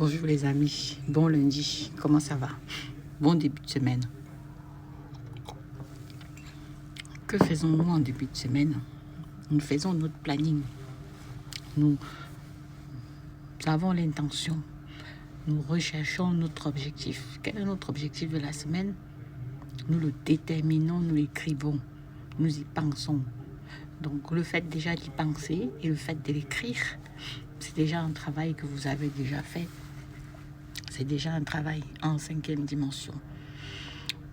Bonjour les amis, bon lundi, comment ça va? Bon début de semaine. Que faisons-nous en début de semaine? Nous faisons notre planning. Nous avons l'intention. Nous recherchons notre objectif. Quel est notre objectif de la semaine? Nous le déterminons, nous l'écrivons, nous y pensons. Donc le fait déjà d'y penser et le fait de l'écrire, c'est déjà un travail que vous avez déjà fait. C'est déjà un travail en 5e dimension.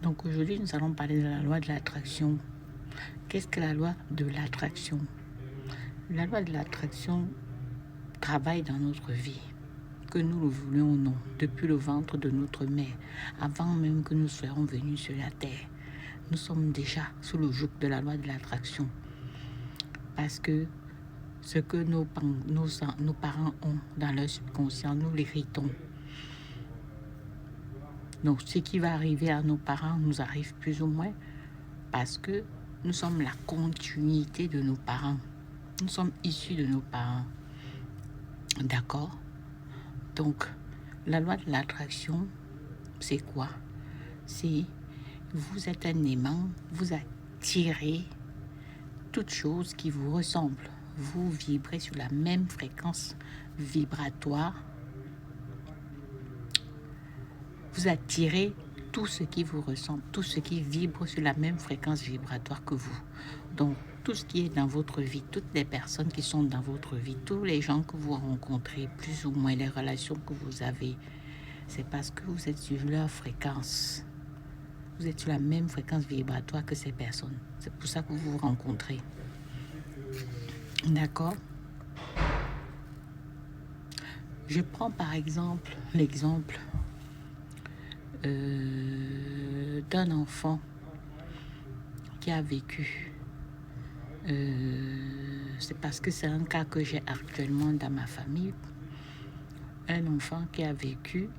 Donc aujourd'hui, nous allons parler de la loi de l'attraction. Qu'est-ce que la loi de l'attraction? La loi de l'attraction travaille dans notre vie, que nous le voulions ou non, depuis le ventre de notre mère, avant même que nous soyons venus sur la terre. Nous sommes déjà sous le joug de la loi de l'attraction. Parce que ce que nos parents ont dans leur subconscient, nous l'héritons. Donc, ce qui va arriver à nos parents nous arrive plus ou moins parce que nous sommes la continuité de nos parents. Nous sommes issus de nos parents. D'accord? Donc, la loi de l'attraction, c'est quoi? C'est vous êtes un aimant, vous attirez toute chose qui vous ressemble. Vous vibrez sur la même fréquence vibratoire. Vous attirez tout ce qui vous ressemble, tout ce qui vibre sur la même fréquence vibratoire que vous. Donc, tout ce qui est dans votre vie, toutes les personnes qui sont dans votre vie, tous les gens que vous rencontrez, plus ou moins les relations que vous avez, c'est parce que vous êtes sur leur fréquence. Vous êtes sur la même fréquence vibratoire que ces personnes. C'est pour ça que vous vous rencontrez. D'accord? Je prends par exemple l'exemple d'un enfant qui a vécu. C'est parce que c'est un cas que j'ai actuellement dans ma famille. Un enfant qui a vécu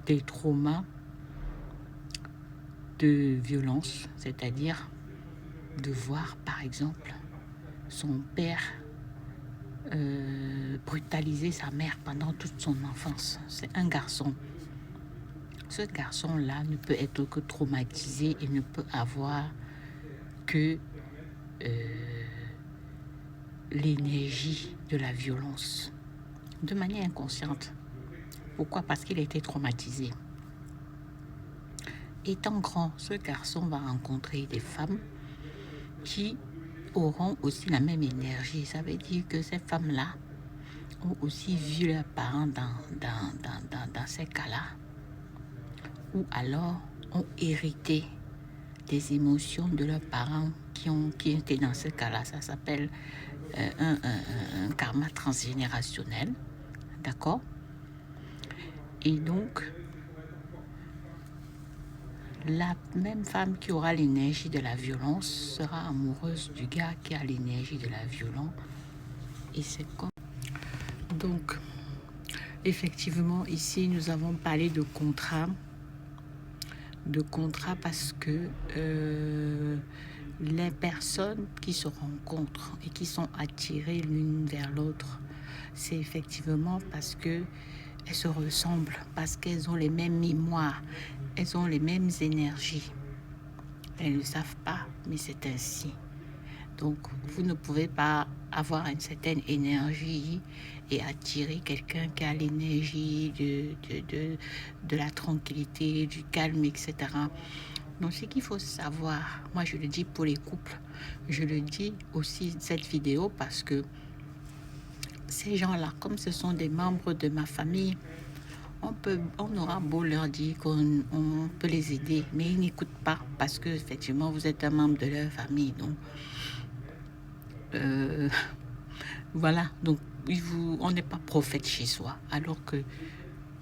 des traumas de violence, c'est-à-dire de voir par exemple son père brutaliser sa mère pendant toute son enfance. C'est un garçon. Ce garçon-là ne peut être que traumatisé et ne peut avoir que l'énergie de la violence de manière inconsciente. Pourquoi? Parce qu'il a été traumatisé. Étant grand, ce garçon va rencontrer des femmes qui auront aussi la même énergie. Ça veut dire que ces femmes-là ont aussi vu leurs parents dans ces cas-là, ou alors ont hérité des émotions de leurs parents qui étaient dans ce cas-là. Ça s'appelle un karma transgénérationnel. D'accord? Et donc, la même femme qui aura l'énergie de la violence sera amoureuse du gars qui a l'énergie de la violence. Et c'est comme... Donc, effectivement, ici, nous avons parlé de contrat. De contrat parce que les personnes qui se rencontrent et qui sont attirées l'une vers l'autre, c'est effectivement parce que elles se ressemblent, parce qu'elles ont les mêmes mémoires, elles ont les mêmes énergies. Elles ne savent pas, mais c'est ainsi. Donc, vous ne pouvez pas avoir une certaine énergie et attirer quelqu'un qui a l'énergie de la tranquillité, du calme, etc. Donc, ce qu'il faut savoir, moi je le dis pour les couples, je le dis aussi cette vidéo parce que ces gens-là, comme ce sont des membres de ma famille, on aura beau leur dire qu'on peut les aider, mais ils n'écoutent pas parce que effectivement vous êtes un membre de leur famille. Donc, voilà, donc on n'est pas prophète chez soi, alors que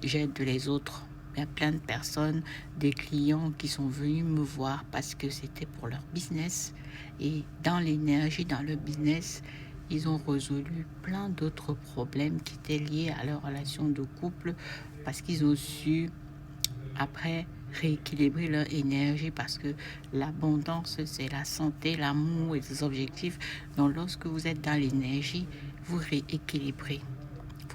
j'aide les autres. Il y a plein de personnes, des clients qui sont venus me voir parce que c'était pour leur business. Et dans l'énergie, dans le business, ils ont résolu plein d'autres problèmes qui étaient liés à leur relation de couple parce qu'ils ont su, après, rééquilibrer leur énergie parce que l'abondance, c'est la santé, l'amour et les objectifs. Donc, lorsque vous êtes dans l'énergie, vous rééquilibrez.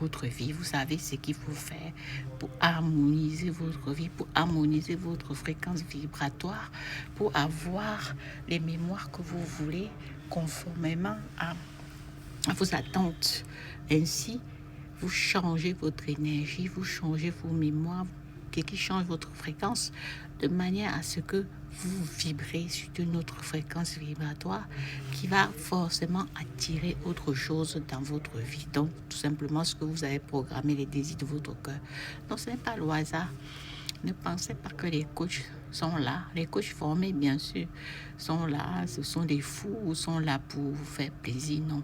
votre vie. Vous savez ce qu'il faut faire pour harmoniser votre vie, pour harmoniser votre fréquence vibratoire, pour avoir les mémoires que vous voulez conformément à vos attentes. Ainsi, vous changez votre énergie, vous changez vos mémoires, qui change votre fréquence de manière à ce que vous vibrez sur une autre fréquence vibratoire qui va forcément attirer autre chose dans votre vie. Donc, tout simplement, ce que vous avez programmé, les désirs de votre cœur. Donc, ce n'est pas le hasard. Ne pensez pas que les coachs sont là. Les coachs formés, bien sûr, sont là. Ce sont des fous, sont là pour vous faire plaisir. Non.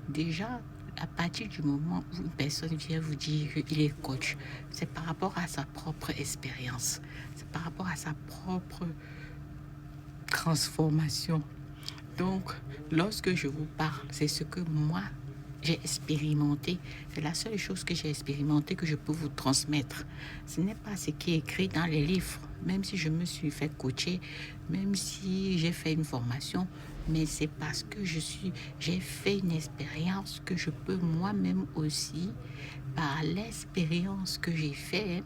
Déjà, à partir du moment où une personne vient vous dire qu'il est coach, c'est par rapport à sa propre expérience, c'est par rapport à sa propre transformation. Donc, lorsque je vous parle, c'est ce que moi, j'ai expérimenté. C'est la seule chose que j'ai expérimenté que je peux vous transmettre. Ce n'est pas ce qui est écrit dans les livres, même si je me suis fait coacher, même si j'ai fait une formation, mais c'est parce que j'ai fait une expérience que je peux moi-même aussi, par l'expérience que j'ai fait,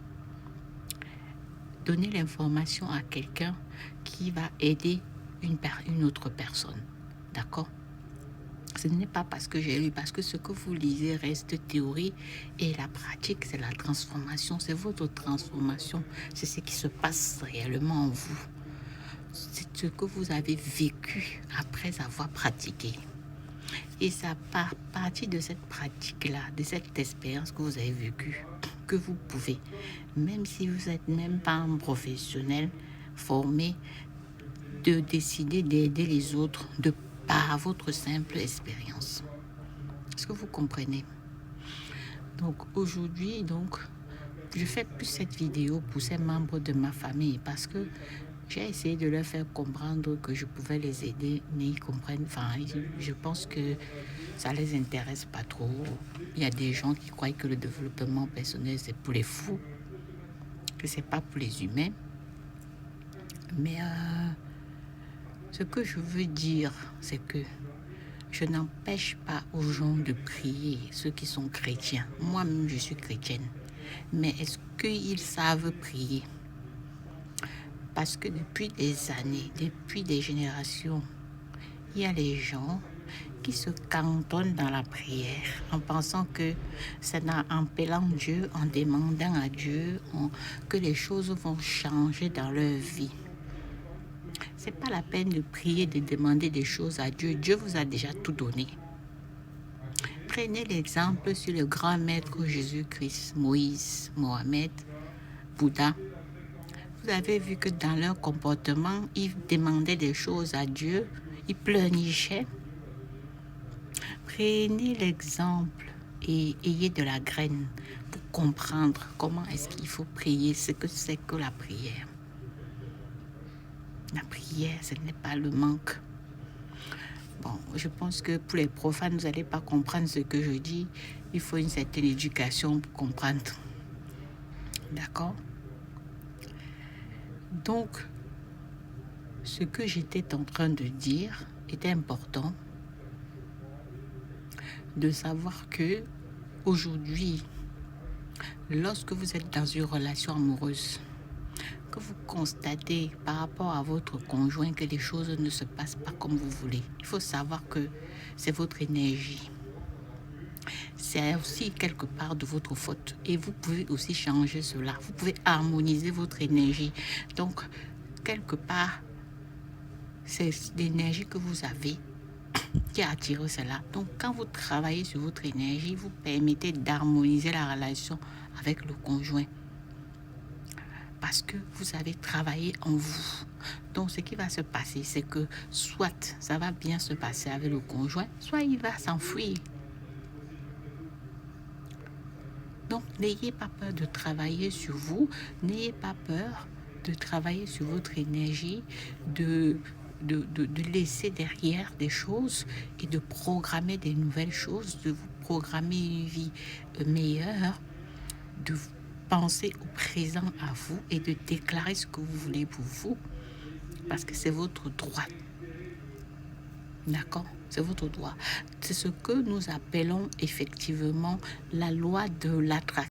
donner l'information à quelqu'un qui va aider une autre personne. D'accord? Ce n'est pas parce que j'ai lu, parce que ce que vous lisez reste théorie et la pratique, c'est la transformation, c'est votre transformation, c'est ce qui se passe réellement en vous. C'est ce que vous avez vécu après avoir pratiqué. Et c'est à partir de cette pratique-là, de cette expérience que vous avez vécue, que vous pouvez, même si vous n'êtes même pas un professionnel formé, de décider d'aider les autres par votre simple expérience. Est-ce que vous comprenez? Donc aujourd'hui, je fais plus cette vidéo pour ces membres de ma famille parce que j'ai essayé de leur faire comprendre que je pouvais les aider, mais ils comprennent. Enfin, je pense que ça les intéresse pas trop. Il y a des gens qui croient que le développement personnel c'est pour les fous, que c'est pas pour les humains. Mais ce que je veux dire, c'est que je n'empêche pas aux gens de prier, ceux qui sont chrétiens. Moi-même, je suis chrétienne. Mais est-ce qu'ils savent prier? Parce que depuis des années, depuis des générations, il y a les gens qui se cantonnent dans la prière en pensant que c'est en appelant Dieu, en demandant à Dieu, que les choses vont changer dans leur vie. C'est pas la peine de prier, de demander des choses à Dieu. Dieu vous a déjà tout donné. Prenez l'exemple sur le grand maître Jésus-Christ, Moïse, Mohamed, Bouddha. Vous avez vu que dans leur comportement, ils demandaient des choses à Dieu, ils pleurnichaient. Prenez l'exemple et ayez de la graine pour comprendre comment est-ce qu'il faut prier, ce que c'est que la prière. La prière, ce n'est pas le manque. Bon, je pense que pour les profanes, vous n'allez pas comprendre ce que je dis. Il faut une certaine éducation pour comprendre. D'accord? Donc, ce que j'étais en train de dire était important de savoir que aujourd'hui, lorsque vous êtes dans une relation amoureuse, que vous constatez par rapport à votre conjoint que les choses ne se passent pas comme vous voulez, il faut savoir que c'est votre énergie. C'est aussi quelque part de votre faute. Et vous pouvez aussi changer cela. Vous pouvez harmoniser votre énergie. Donc, quelque part, c'est l'énergie que vous avez qui a attiré cela. Donc, quand vous travaillez sur votre énergie, vous permettez d'harmoniser la relation avec le conjoint. Parce que vous avez travaillé en vous. Donc, ce qui va se passer, c'est que soit ça va bien se passer avec le conjoint, soit il va s'enfuir. Donc, n'ayez pas peur de travailler sur vous. N'ayez pas peur de travailler sur votre énergie, de laisser derrière des choses et de programmer des nouvelles choses, de vous programmer une vie meilleure, de penser au présent à vous et de déclarer ce que vous voulez pour vous, parce que c'est votre droit. D'accord? C'est votre droit. C'est ce que nous appelons effectivement la loi de l'attraction.